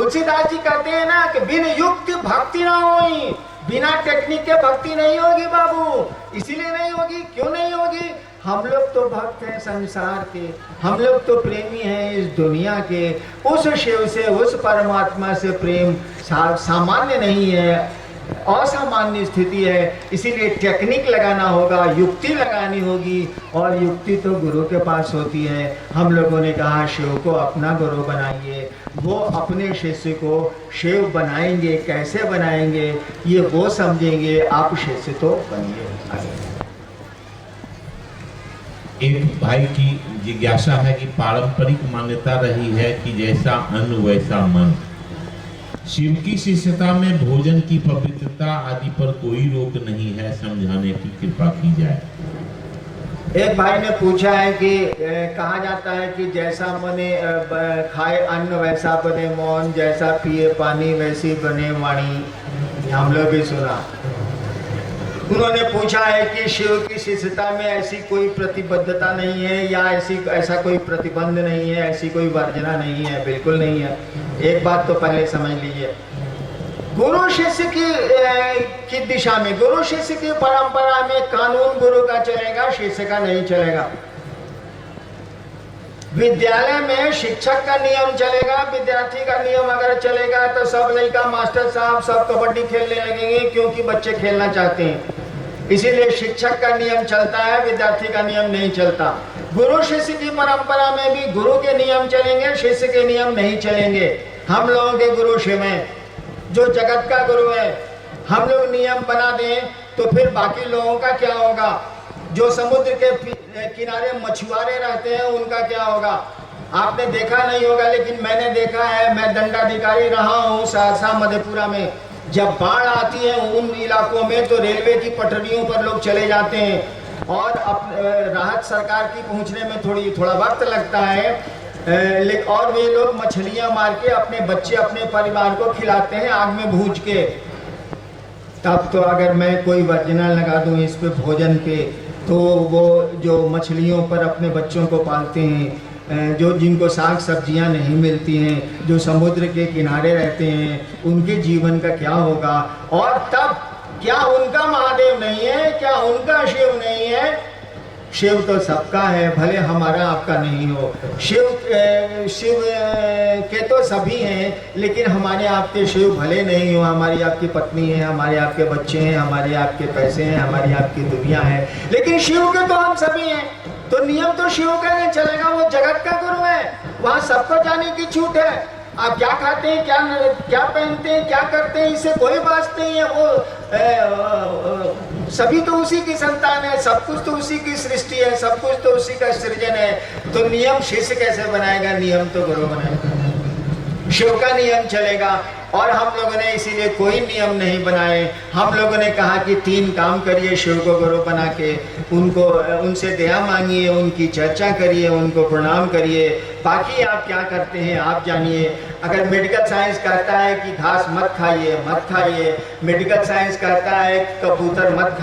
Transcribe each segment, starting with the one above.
तुलसीदास जी कहते हैं ना कि बिन युक्त भक्ति ना होई, बिना टेक्निक के भक्ति नहीं होगी बाबू। इसीलिए नहीं होगी, क्यों नहीं होगी? हम लोग तो भक्त हैं संसार के, हम लोग तो प्रेमी हैं इस दुनिया के। उस शिव से, उस परमात्मा से प्रेम सामान्य नहीं है, असामान्य स्थिति है। इसीलिए टेक्निक लगाना होगा, युक्ति लगानी होगी, और युक्ति तो गुरु के पास होती है। हम लोगों ने कहा शिव को अपना गुरु बनाइए, वो अपने शिष्य को शिव बनाएंगे। कैसे बनाएंगे ये वो समझेंगे, आप शिष्य तो बनिए। एक भाई की जिज्ञासा है कि पारंपरिक मान्यता रही है कि जैसा अन्न वैसा मन। शिव की शिष्यता में भोजन की पवित्रता आदि पर कोई रोक नहीं है, समझाने की कृपा की जाए। एक भाई ने पूछा है कि कहा जाता है कि जैसा मने खाए अन्न वैसा बने मौन, जैसा पिए पानी वैसी बने वाणी। हम लोग भी सुना। उन्होंने पूछा है कि शिव की शिष्यता में ऐसी कोई प्रतिबद्धता नहीं है, या ऐसा कोई प्रतिबंध नहीं है, ऐसी कोई वर्जना नहीं है। बिल्कुल नहीं है। एक बात तो पहले समझ लीजिए, गुरु शिष्य की दिशा में, गुरु शिष्य की परंपरा में कानून गुरु का चलेगा, शिष्य का नहीं चलेगा। विद्यालय में शिक्षक का नियम चलेगा, विद्यार्थी का नियम अगर चलेगा तो सब लड़का मास्टर साहब सब कबड्डी खेलने लगेंगे, क्योंकि बच्चे खेलना चाहते हैं। इसीलिए शिक्षक का नियम चलता है, विद्यार्थी का नियम नहीं चलता। गुरु शिष्य की परंपरा में भी गुरु के नियम चलेंगे, शिष्य के नियम नहीं चलेंगे। हम लोगों के गुरु शिव हैं, जो जगत का गुरु है। हम लोग नियम बना दें तो फिर बाकी लोगों का क्या होगा? जो समुद्र के किनारे मछुआरे रहते हैं उनका क्या होगा? आपने देखा नहीं होगा, लेकिन मैंने देखा है। मैं दंडाधिकारी रहा हूँ सहरसा मधेपुरा में। जब बाढ़ आती है उन इलाकों में तो रेलवे की पटरियों पर लोग चले जाते हैं, और राहत सरकार की पहुँचने में थोड़ा वक्त लगता है, और वे लोग मछलियाँ मार के अपने बच्चे, अपने परिवार को खिलाते हैं आग में भूज के। तब तो अगर मैं कोई वर्जना लगा दूँ इस पे भोजन पे, तो वो जो मछलियों पर अपने बच्चों को पालते हैं, जो जिनको साग सब्जियां नहीं मिलती हैं, जो समुद्र के किनारे रहते हैं, उनके जीवन का क्या होगा? और तब क्या उनका महादेव नहीं है? क्या उनका शिव नहीं है? शिव तो सबका है, भले हमारा आपका नहीं हो। शिव के तो सभी हैं, लेकिन हमारे आपके शिव भले नहीं हो। हमारी आपकी पत्नी है, हमारे आपके बच्चे हैं, हमारे आपके पैसे हैं, हमारी आपकी दुनिया है, लेकिन शिव के तो हम सभी हैं। तो नियम तो शिव का नहीं चलेगा, वो जगत का गुरु है। वहाँ सबको जाने की छूट है। आप क्या खाते हैं, क्या पहनते हैं, क्या करते हैं, इससे कोई बात नहीं है। वो सभी तो उसी की संतान है, सब कुछ तो उसी की सृष्टि है, सब कुछ तो उसी का सृजन है। तो नियम शिष्य कैसे बनाएगा? नियम तो गुरु बनाएगा, शिव का नियम चलेगा। और हम लोगों ने इसीलिए कोई नियम नहीं बनाए। हम लोगों ने कहा कि 3 काम करिए शिव को गुरु बना के, उनसे दया मांगिए, उनकी चर्चा करिए, उनको प्रणाम करिए। बाकी आप क्या करते हैं आप जानिए। अगर मेडिकल साइंस कहता है कि घास मत खाइए, मेडिकल साइंस कहता है कबूतर मत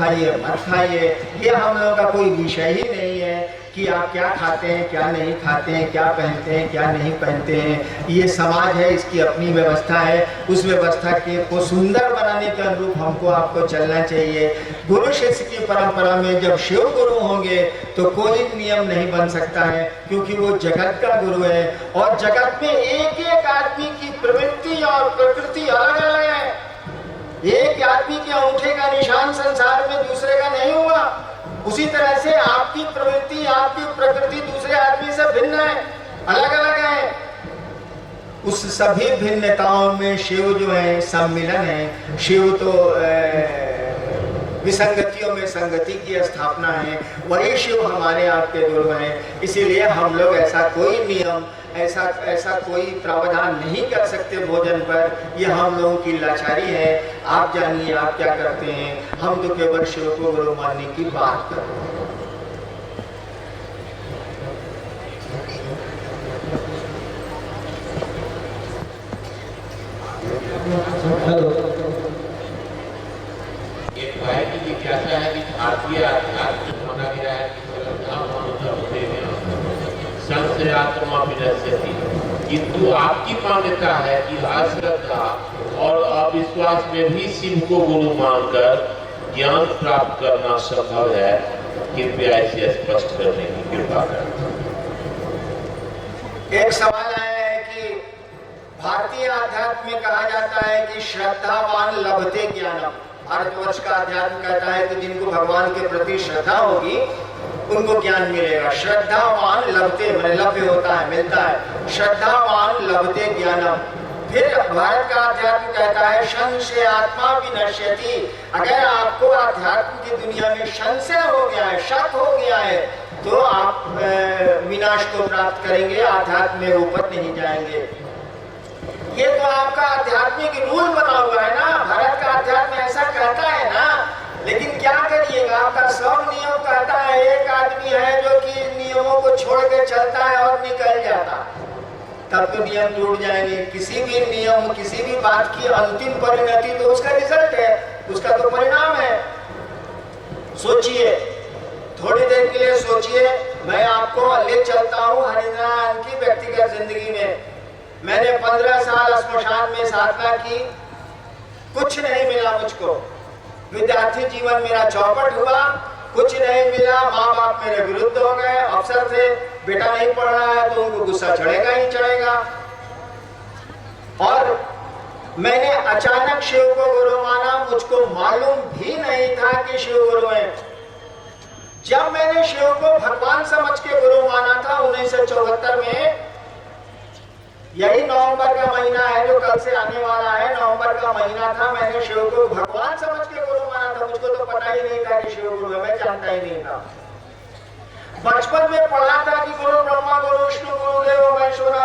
खाइए, ये हम लोगों का कोई विषय ही नहीं है कि आप क्या खाते हैं, क्या नहीं खाते हैं, क्या पहनते हैं, क्या नहीं पहनते हैं। ये समाज है, इसकी अपनी व्यवस्था है। उस व्यवस्था को सुंदर बनाने के अनुरूप हमको आपको चलना चाहिए। गुरु शिष्य की परंपरा में जब शिव गुरु होंगे तो कोई नियम नहीं बन सकता है, क्योंकि वो जगत का गुरु है। और जगत में एक एक आदमी की प्रवृत्ति और प्रकृति अलग अलग है। एक आदमी के अंगूठे का निशान संसार में दूसरे का नहीं हुआ। उसी तरह से आपकी प्रवृत्ति, आपकी प्रकृति दूसरे आदमी से भिन्न है, अलग अलग है। उस सभी भिन्नताओं में शिव जो है सम्मिलन है। शिव तो विसंगतियों में संगति की स्थापना है। वही शिव हमारे आपके गुरु हैं। इसीलिए हम लोग ऐसा कोई नियम, ऐसा कोई प्रावधान नहीं कर सकते भोजन पर। ये हम लोगों की लाचारी है। आप जानिए आप क्या करते हैं। हम तो केवल शिव को गुरु मानने की बात करते हैं। एक भाई की जिज्ञासा है कि भारतीय अध्यात्म में माना गया है कि संत आत्मा विनश्यति, किंतु आपकी मान्यता है कि अश्रद्धा और अविश्वास में भी शिव को गुरु मानकर ज्ञान प्राप्त करना संभव है। कृपया इसे स्पष्ट करने की कृपा करें। एक सवाल आया है कि भारतीय आध्यात्म में कहा जाता है कि श्रद्धावान लभते ज्ञानम। भारतवर्ष का अध्यात्म कहता है कि जिनको भगवान के प्रति श्रद्धा होगी उनको ज्ञान मिलेगा। श्रद्धावान लभते मैंने लभ्य होता है, मिलता है। श्रद्धावान लभते ज्ञानम। फिर भारत का अध्यात्म कहता है संशय आत्मा विनश्यति। अगर आपको अध्यात्म की दुनिया में संशय हो गया है, शक हो गया है, तो आप विनाश को प्राप्त करेंगे, आध्यात्म में ऊपर नहीं जाएंगे। ये तो आपका आध्यात्मिक रूल बना हुआ है ना, भारत का अध्यात्म ऐसा कहता है ना। लेकिन क्या करिएगा, आपका सब नियम कहता है। एक आदमी है जो कि नियमों को छोड़ के चलता है और निकल जाता, तब तो नियम टूट जाएंगे। किसी भी नियम, किसी भी बात की अंतिम परिणति तो उसका रिजल्ट है, उसका तो परिणाम है। सोचिए, थोड़ी देर के लिए सोचिए, मैं आपको ले चलता हूँ हरिनारायण की व्यक्तिगत जिंदगी में। मैंने 15 साल श्मशान में साधना की, कुछ नहीं मिला मुझको। विद्यार्थी जीवन मेरा चौपट हुआ, कुछ नहीं मिला। माँ बाप मेरे विरुद्ध हो गए, अफसर थे, बेटा नहीं पढ़ रहा है तो उनको गुस्सा चढ़ेगा ही चढ़ेगा। और मैंने अचानक शिव को गुरु माना, मुझको मालूम भी नहीं था कि शिव गुरु है। जब मैंने शिव को भगवान समझ के गुरु माना था 1974 में, यही नवंबर का महीना है जो कल से आने वाला है, नवंबर का महीना था, मैंने शिव को भगवान समझ के गुरु माना था। मुझको तो पता ही नहीं था कि शिव गुरु है, मैं जानता ही नहीं था। बचपन में पढ़ा था कि गुरु ब्रह्मा गुरु विष्णु गुरुदेव महेश्वरा,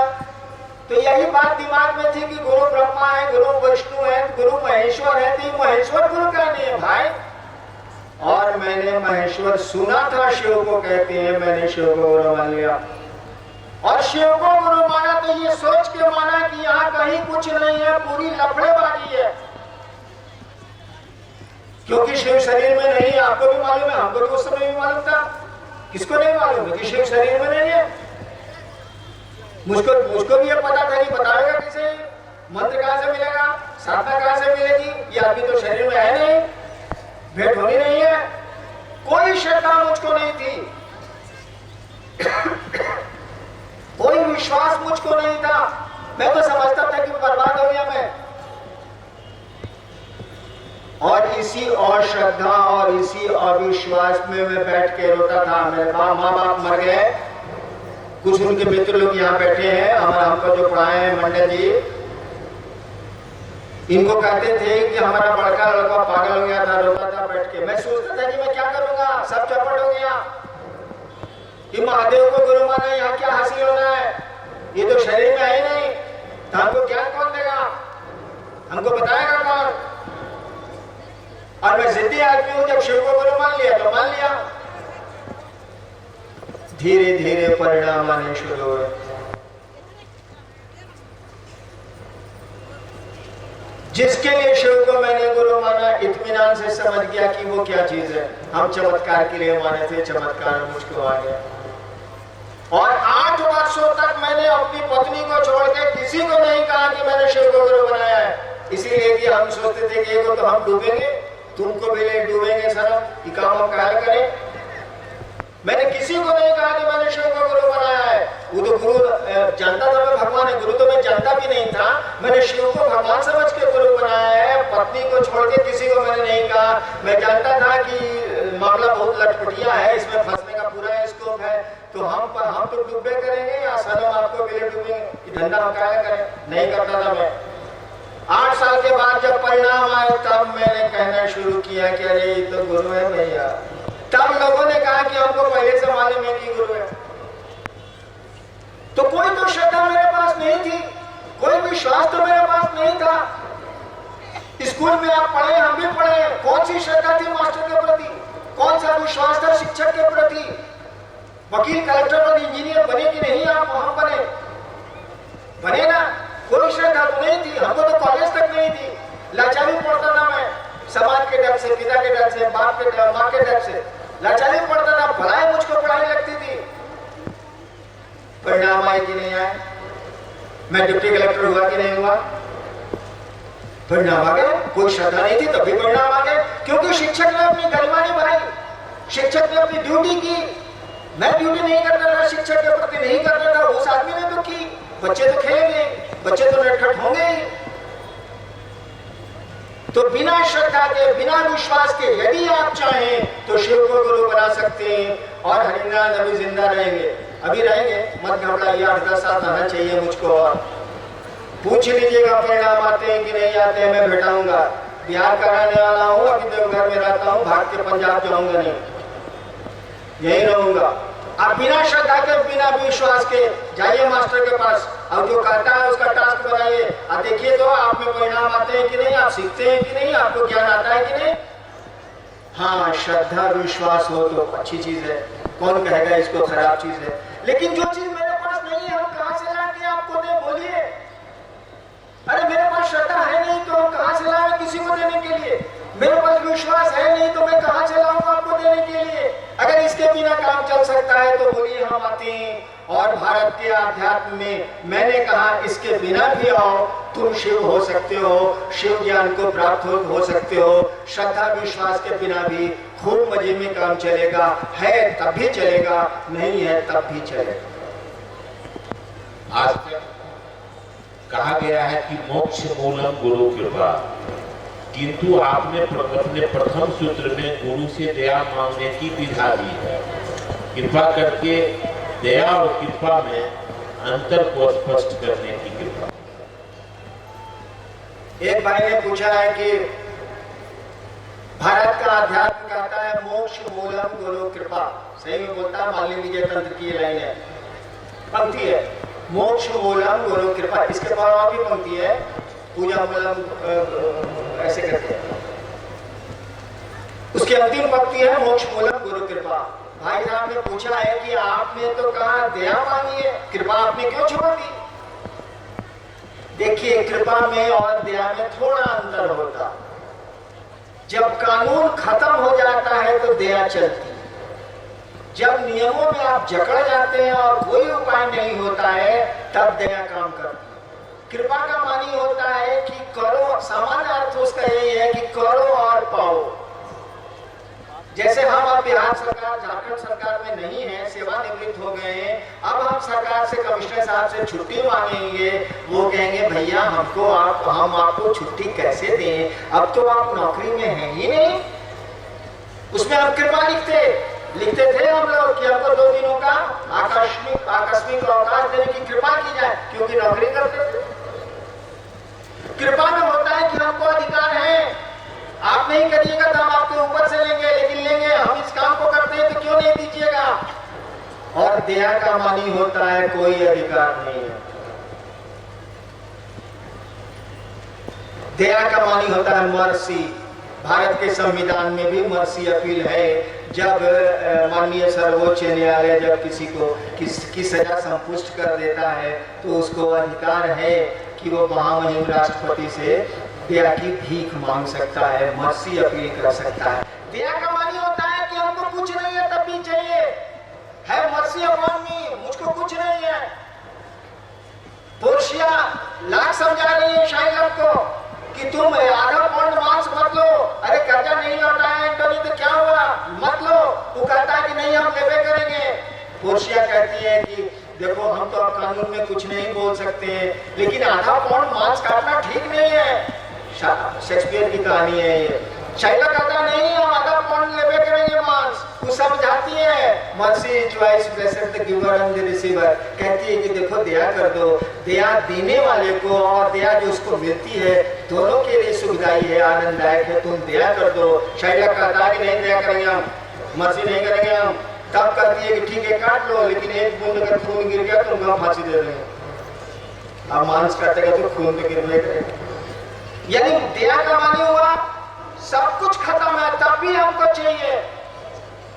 तो यही बात दिमाग में थी कि गुरु ब्रह्मा है, गुरु विष्णु है, गुरु महेश्वर है, तो महेश्वर गुरु का नहीं है भाई। और मैंने महेश्वर सुना था शिव को कहते हैं, मैंने शिव को गुरु मान लिया। और शिव को गुरु माना तो ये सोच के माना कि यहाँ कहीं कुछ नहीं है, पूरी लफड़ेबाजी है। क्योंकि शिव शरीर में नहीं, आपको भी मालूम है, हमको भी उस समय भी मालूम था। किसको नहीं मालूम है कि शिव शरीर में नहीं है? मुझको भी ये पता था कि बताएगा किसे, मंत्र कहां से मिलेगा, साधना कहां से मिलेगी, ये अभी तो शरीर में है नहीं, भेंट होनी नहीं है। कोई श्रद्धा मुझको नहीं थी, कोई विश्वास मुझको नहीं था। मैं तो समझता था कि बर्बाद हो गया मैं। और इसी अश्रद्धा और इसी अविश्वास में मैं बैठ के रोता था। मेरे माँ बाप मर गए, कुछ उनके मित्र लोग यहाँ बैठे हैं, हमको जो पढ़ाए हैं मंडल जी, इनको कहते थे कि हमारा बड़का लड़का पागल हो गया था, रोता था बैठ के। मैं सोचता था कि मैं क्या करूंगा, सब चौपट हो गया कि महादेव को गुरु माना, यहाँ क्या हासिल होना है, ये तो शरीर में है नहीं, तो हमको ज्ञान कौन देगा, हमको बताएगा कौन। और मैं जिद्दी आदमी हूं, जब शिव को गुरु मान लिया तो मान लिया। धीरे धीरे परिणाम आने शुरू हुए। जिसके लिए शिव को मैंने गुरु माना, इत्मीनान से समझ गया कि वो क्या चीज है। हम चमत्कार के लिए माने थे, चमत्कार मुझको आ गया। और 8 वर्षों तक मैंने अपनी पत्नी को छोड़ के किसी को नहीं कहा कि मैंने शिव को गुरु बनाया है। इसीलिए कि हम सोचते थे कि तो हम डूबेंगे, तुमको भी ले डूबेंगे सनम, ये काम हम क्या करें। मैंने किसी को नहीं कहा कि मैंने शिव को गुरु बनाया है। वो तो गुरु जानता था मैं भगवान है, गुरु तो मैं जानता भी नहीं था। मैंने शिव को भगवान समझ के गुरु बनाया है, पत्नी को छोड़ के किसी को मैंने नहीं कहा। मैं जानता था कि मामला बहुत लटपटिया है, इसमें फंसने का पूरा स्कोप है, तो हम तो डूबे करेंगे या सनम आपको भी ले डूबेंगे, धंधा हम क्या करें, नहीं करता था मैं। 8 साल के बाद जब परिणाम आए तब मैंने कहना शुरू किया कि अरे ये तो गुरु है भैया। तब लोगों ने कहा कि हमको पहले से मालूम है कि गुरु है। तो कोई तो श्रद्धा मेरे पास नहीं थी, कोई विश्वास तो मेरे पास नहीं था। स्कूल में आप पढ़े, हम भी पढ़े, कौन सी श्रद्धा थी मास्टर के प्रति, कौन सा विश्वास था शिक्षक के प्रति। वकील, कलेक्टर और इंजीनियर बने कि नहीं आप, वहां बने ना, कोई श्रद्धा तो नहीं थी। हमको तो कॉलेज तक नहीं थी, लाचारी पढ़ता था मैं, समाज के डर से, पिता के डर से, बाप के डर, माँ के डर से लाचारी पढ़ता था। भलाई मुझको पढ़ाई लगती थी। परिणाम आए कि नहीं आए? मैं डिप्टी कलेक्टर हुआ कि नहीं हुआ? परिणाम आ गए। कोई श्रद्धा नहीं थी तब भी परिणाम आ गए, क्योंकि शिक्षक ने अपनी गरिमा निभाई, शिक्षक ने अपनी ड्यूटी की। मैं ड्यूटी नहीं करता था, शिक्षक के प्रति नहीं करता था, उस आदमी ने तो की। बच्चे तो खेलेंगे, बच्चे तो नटखट होंगे ही। तो बिना श्रद्धा के, बिना विश्वास के यदि आप चाहें तो शिव को गुरु बना सकते हैं और हरिनाथ अभी जिंदा रहेंगे, अभी रहेंगे। मत घबराइए, 8-10 साल रहना चाहिए मुझको। और पूछ लीजिएगा परिणाम आते हैं कि नहीं आते हैं, मैं भेटाऊंगा। बिहार का रहने वाला हूँ, अभी देवघर में रहता हूँ, भाग के पंजाब जाऊंगा नहीं, यही रहूंगा। आप बिना श्रद्धा के, बिना विश्वास के जाइए मास्टर के पास, अब जो कहता है उसका टास्क बनाइए, आप देखिए तो आप में परिणाम आते हैं कि नहीं, आप सीखते हैं कि नहीं, आपको ज्ञान आता है कि नहीं। हाँ, श्रद्धा विश्वास हो तो अच्छी चीज है, कौन कहेगा इसको खराब चीज है। लेकिन जो चीज मेरे पास नहीं है, हम कहां से लाएंगे? आपको दे, बोलिए। अरे मेरे पास श्रद्धा है नहीं तो हम कहां से लाएंगे किसी को देने के लिए? मेरे पास विश्वास है नहीं तो मैं कहां से लाऊंगा आपको देने के लिए? अगर इसके बिना काम चल सकता है तो बोलिए हम आते हैं। और भारत के अध्यात्म में मैंने कहा इसके बिना भी आओ, तुम शिव हो सकते हो, शिव ज्ञान को प्राप्त हो सकते हो। श्रद्धा विश्वास के बिना भी खूब मजे में काम चलेगा, है तब भी चलेगा, नहीं है तब भी चलेगा। आज तक कहा गया है कि मोक्ष मूलम गुरु कृपा, किंतु आपने अपने प्रथम सूत्र में गुरु से दया मांगने की विधा दी है। कृपा करके दया और कृपा में अंतर को स्पष्ट करने की कृपा। एक भाई ने पूछा है कि भारत का अध्यात्म कहता है मोक्ष मूलम गुरु कृपा, सही में बोलता है? मालिनी विजय तंत्र की लाइन है, पंक्ति है, मोक्ष मूलम गुरु कृपा। इसके बाद और भी पंक्ति है, पूजा मूलम, ऐसे करते हैं। उसकी अंतिम पंक्ति है मोक्ष मूलम गुरु कृपा। भाई साहब ने पूछा है कि आपने तो कहा दया मांगी है, कृपा आपने क्यों छोड़ दी? देखिए, कृपा में और दया में थोड़ा अंतर होता। जब कानून खत्म हो जाता है तो दया चलती है। जब नियमों में आप जकड़ जाते हैं और कोई उपाय नहीं होता है, तब दया काम करती है। कृपा का मानी होता है कि करो, सामान्य अर्थ उसका यही है कि करो और पाओ। जैसे हम अब बिहार सरकार, झारखंड सरकार में नहीं है, सेवानिवृत्त हो गए हैं, अब हम सरकार से, कमिश्नर साहब से छुट्टी मांगेंगे, वो कहेंगे भैया हम आपको छुट्टी कैसे दें, अब तो आप नौकरी में हैं ही नहीं। उसमें हम कृपा लिखते थे हम लोग कि हमको 2 दिनों का आकस्मिक अवकाश देने की कृपा की जाए, क्योंकि नौकरी करते थे। कृपा में होता है कि हमको अधिकार है, आप नहीं करिएगा तो हम आपके ऊपर से लेंगे, लेकिन लेंगे, हम इस काम को करते हैं तो क्यों नहीं दीजिएगा। और दया का मानी होता है कोई अधिकार नहीं है। दया का मानी होता है मर्सी। भारत के संविधान में भी मर्सी अपील है। जब माननीय सर्वोच्च न्यायालय जब किसी को की सजा संपुष्ट कर देता है तो उसको अधिकार है कि वो महामहिम राष्ट्रपति से दया की भीख मांग सकता है, मर्सी अपील कर सकता है। दया का मानी होता है कि हमको कुछ नहीं है तब भी चाहिए, है मर्सी अपॉन मी, मुझको कुछ नहीं है। पोर्शिया लाख समझा रही है शाइलम को कि तुम आधा पौंड मांस मत लो। अरे कर्जा नहीं लौटा है एंटोनी तो क्या हुआ, मत लो। वो कहता है कि नहीं हम लेवे करेंगे। पोर्शिया कहती है कि देखो हम तो अब कानून में कुछ नहीं बोल सकते हैं, लेकिन आधा पौंड मांस काटना ठीक नहीं है। शेक्सपियर की कहानी है ये। शाइला कहता नहीं हम आधा पौंड लेवे करेंगे मांस। वो समझाती है mercy is twice blessed the giver and the receiver. कहती है कि देखो दया कर दो, दया देने वाले को और दया जो उसको मिलती है दोनों के लिए सुखदायी है, आनंददायक है, तुम दया कर दो। शाइला कहता है कि नहीं दया करेंगे हम, मर्सी नहीं करेंगे हम। तब कहती है कि ठीक है काट लो, लेकिन एक बूंद अगर खून गिर गया तो हम फांसी दे देंगे। अब मांस काटेगा तो खून तो गिरने करेगा। यानी दया का मानी हुआ सब कुछ खत्म है तब भी हमको चाहिए।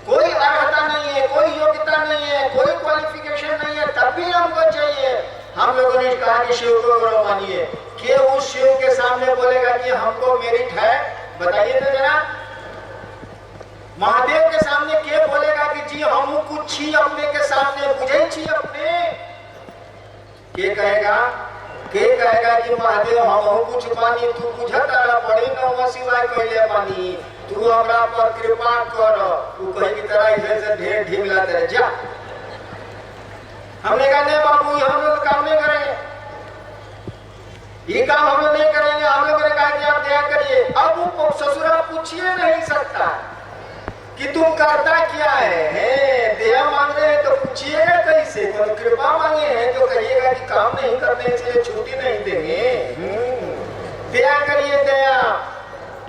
कोई अर्हता नहीं है, कोई योग्यता नहीं है, कोई क्वालिफिकेशन नहीं है, तब भी हमको चाहिए। हम लोगों ने कहा कि शिव को गुरु मानिए, कि उस शिव के सामने बोलेगा कि हमको मेरिट है, बताइए तो जरा। महादेव के सामने के बोलेगा कि जी हम कुछ छी अपने के सामने बुझे छी अपने, के कहेगा के कहेगा कि महादेव हम कुछ पानी तू बुझता बड़ी न सिवाय कहले पानी तू हमरा पर कृपा कर। तू कहीं की तरह इधर से ढेर ढीमला तेरे जा। हमने कहा नहीं बाबू हम लोग काम नहीं करेंगे, ये काम हम लोग नहीं करेंगे। हम लोग ने कहा कि आप दया करिए। अब वो ससुरा पूछिए नहीं सकता कि तुम करता क्या है, दया मांग रहे हैं तो पूछिएगा कैसे, कोई कृपा मांगे हैं तो कहिएगा कि काम नहीं करने से छुट्टी नहीं देंगे। दया करिए दया।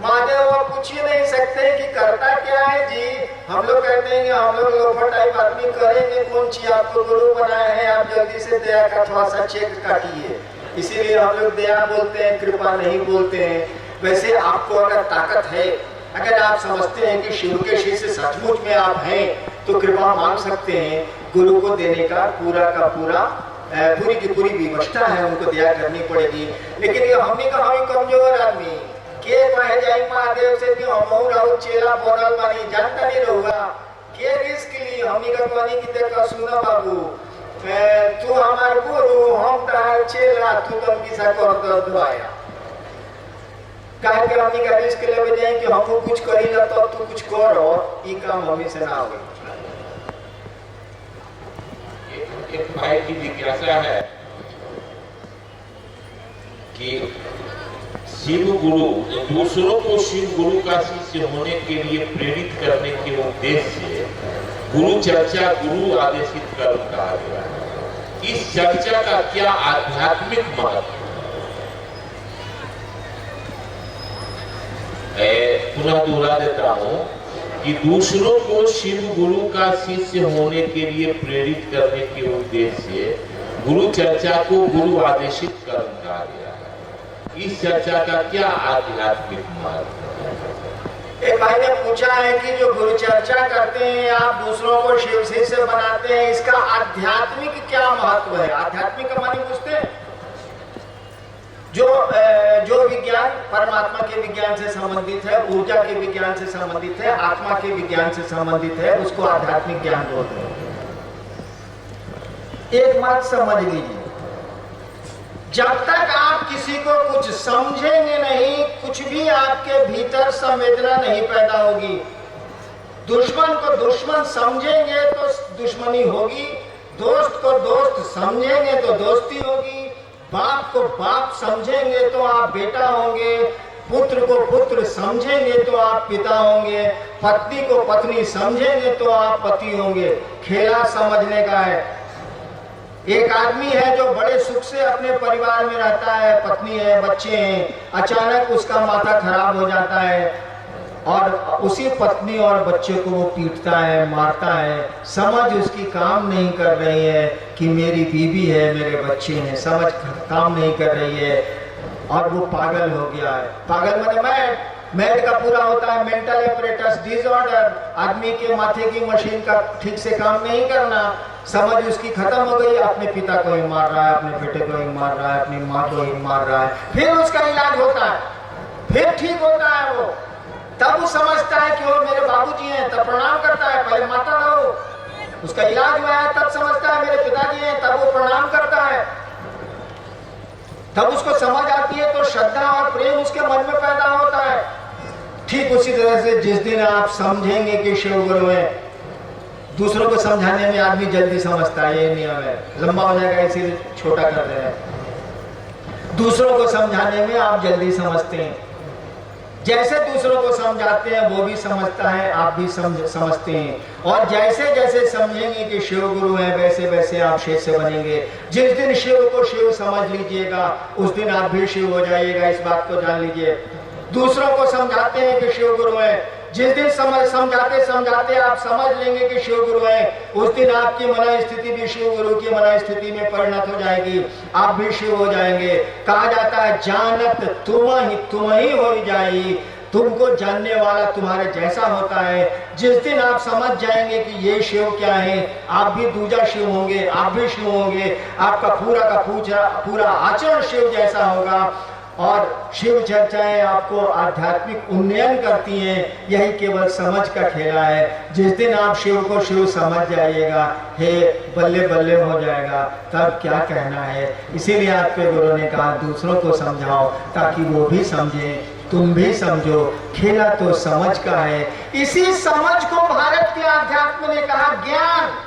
महादेव आप पूछ ही नहीं सकते कि करता क्या है जी। हम लोग कहते हैं कि हम लोग लोफर टाइप आदमी करेंगे कौन चीज, आपको गुरु बनाया है, आप जल्दी से दया का थोड़ा सा चेक काटिए। इसीलिए हम लोग दया बोलते हैं, कृपा नहीं बोलते हैं। वैसे आपको अगर ताकत है, अगर आप समझते हैं कि शिव के शिष्य सचमुच में आप हैं तो कृपा मांग सकते हैं। गुरु को देने का पूरा का पूरा पूरी की पूरी व्यवस्था है, उनको दया करनी पड़ेगी। लेकिन ये हमने कहा हम कमजोर आदमी के कहे जाई महादेव से कि हम रहू चेला बनल बानी जानता नहीं रहूगा के रिस्क ली। हमनी का कहनी कि देखो सुनो बाबू तू हमार गुरु हम तार चेला तू तुम किसा कर दो दुआया काहे के हमनी का रिस्क लेवे जाए कि हम कुछ करी ना तो तू कुछ करो, ई काम हमें से ना होवे। एक भाई की जिज्ञासा है कि शिव गुरु दूसरों को शिव गुरु का शिष्य होने के लिए प्रेरित करने के उद्देश्य से गुरु चर्चा गुरु आदेशित कर्म कहा गया है। इस चर्चा का क्या आध्यात्मिक महत्व है? पुनः दोहरा देता हूं कि दूसरों को शिव गुरु का शिष्य होने के लिए प्रेरित करने के उद्देश्य से गुरु चर्चा को गुरु आदेशित कर्म कहा गया है। इस चर्चा का क्या आध्यात्मिक महत्व है? एक भाई ने पूछा है कि जो गुरु चर्चा करते हैं आप दूसरों को शिव शिष्य बनाते हैं, इसका आध्यात्मिक क्या महत्व है? आध्यात्मिक का माने पूछते हैं जो विज्ञान परमात्मा के विज्ञान से संबंधित है, ऊर्जा के विज्ञान से संबंधित है, आत्मा के विज्ञान से संबंधित है, उसको आध्यात्मिक ज्ञान बोलते हैं। एक बात समझ लीजिए, जब तक आप किसी को कुछ समझेंगे नहीं, कुछ भी आपके भीतर संवेदना नहीं पैदा होगी। दुश्मन को दुश्मन समझेंगे तो दुश्मनी होगी, दोस्त को दोस्त समझेंगे तो दोस्ती होगी, बाप को बाप समझेंगे तो आप बेटा होंगे, पुत्र को पुत्र समझेंगे तो आप पिता होंगे, पत्नी को पत्नी समझेंगे तो आप पति होंगे। खेला समझने का है। एक आदमी है जो बड़े सुख से अपने परिवार में रहता है, पत्नी है, बच्चे हैं, अचानक उसका माथा खराब हो जाता है और उसी पत्नी और बच्चे को वो पीटता है, मारता है। समझ उसकी काम नहीं कर रही है कि मेरी बीवी है, मेरे बच्चे हैं, समझ काम नहीं कर रही है और वो पागल हो गया है। पागल माने मैड का पूरा होता है मेंटल एपरेटस डिसऑर्डर, आदमी के माथे की मशीन का ठीक से काम नहीं करना। समझ उसकी खत्म हो गई, अपने पिता को ही मार रहा है, अपने बेटे को ही मार रहा है, अपनी माँ को ही मार रहा है। फिर उसका इलाज होता है, फिर ठीक होता है वो, तब वो समझता है कि वो मेरे बाबूजी हैं, तब प्रणाम करता है। पहले माता रहो, उसका इलाज हुआ है, तब समझता है मेरे पिताजी हैं, तब वो प्रणाम करता है, तब उसको समझ आती है, तो श्रद्धा और प्रेम उसके मन में पैदा होता है। ठीक उसी तरह से जिस दिन आप समझेंगे कि शिव गुरु है, दूसरों को समझाने में आदमी जल्दी समझता है, ये नियम है, लंबा हो जाएगा इसीलिए छोटा कर रहे हैं। दूसरों को समझाने में आप जल्दी समझते हैं, जैसे दूसरों को समझाते हैं वो भी समझता है, आप भी समझते हैं। और जैसे जैसे समझेंगे कि शिव गुरु है, वैसे वैसे आप शिष्य बनेंगे। जिस दिन शिव को शिव समझ लीजिएगा उस दिन आप भी शिव हो जाइएगा, इस बात को जान लीजिए। दूसरों को समझाते हैं कि शिव गुरु है, जिस दिन समझाते समझाते आप समझ लेंगे कि शिव गुरु है, उस दिन आपकी मन स्थिति भी शिव गुरु की मन स्थिति में परिणत हो जाएगी, आप भी शिव हो जाएंगे। कहा जाता है जानत तुम ही हो जाई, तुमको जानने वाला तुम्हारे जैसा होता है। जिस दिन आप समझ जाएंगे कि ये शिव क्या है, आप भी दूजा शिव होंगे, आप भी शिव होंगे, आपका पूरा का पूरा आचरण शिव जैसा होगा। और शिव चर्चाएं आपको आध्यात्मिक उन्नयन करती हैं। यही केवल समझ का खेला है। जिस दिन आप शिव को शिव समझ जाइएगा, हे बल्ले बल्ले हो जाएगा, तब क्या कहना है। इसीलिए आपके गुरु ने कहा दूसरों को समझाओ ताकि वो भी समझें, तुम भी समझो। खेला तो समझ का है। इसी समझ को भारत के आध्यात्म ने कहा ज्ञान।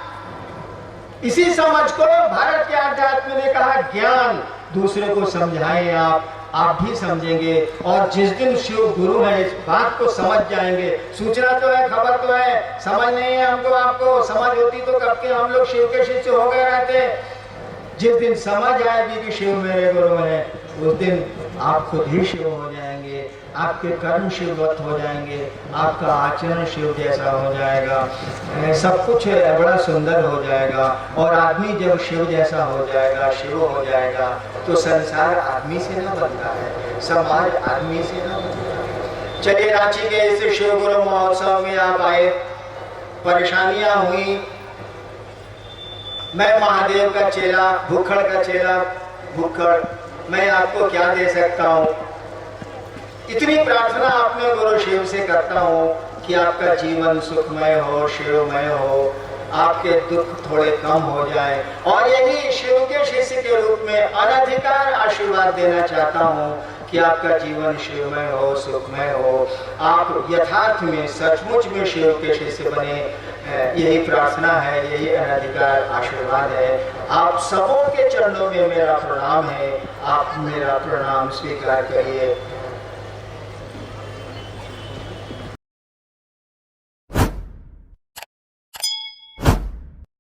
इसी समझ को भारत के आध्यात्म ने कहा ज्ञान। दूसरे को समझाएं, आप भी समझेंगे। और जिस दिन शिव गुरु है इस बात को समझ जाएंगे। सूचना तो है, खबर तो है, समझ नहीं है हमको आपको। समझ होती तो कब के हम लोग शिव के शिष्य हो गए रहते। जिस दिन समझ आएगी कि शिव मेरे गुरु है, उस दिन आप खुद ही शिव हो जाएंगे। आपके कर्म शिववत हो जाएंगे, आपका आचरण शिव जैसा हो जाएगा, सब कुछ बड़ा सुंदर हो जाएगा। और आदमी जब शिव जैसा हो जाएगा, शिव हो जाएगा, तो संसार आदमी से ना बनता है, समाज आदमी से ना बनता है। चलिए रांची के इस शिव गुरु महोत्सव में आप आए, परेशानियां हुई। मैं महादेव का चेला, भूखड़ का चेला, भूखड़, मैं आपको क्या दे सकता हूँ। इतनी प्रार्थना अपने गुरु शिव से करता हूँ कि आपका जीवन सुखमय हो, शिवमय हो, आपके दुख थोड़े कम हो जाए। और यही शिव के शिष्य के रूप में अनधिकार आशीर्वाद देना चाहता हूँ कि आपका जीवन शिवमय हो, सुखमय हो, आप यथार्थ में सचमुच में शिव के शिष्य बने। यही प्रार्थना है, यही अनधिकार आशीर्वाद है। आप सबों के चरणों में मेरा प्रणाम है। आप मेरा प्रणाम स्वीकार करिए।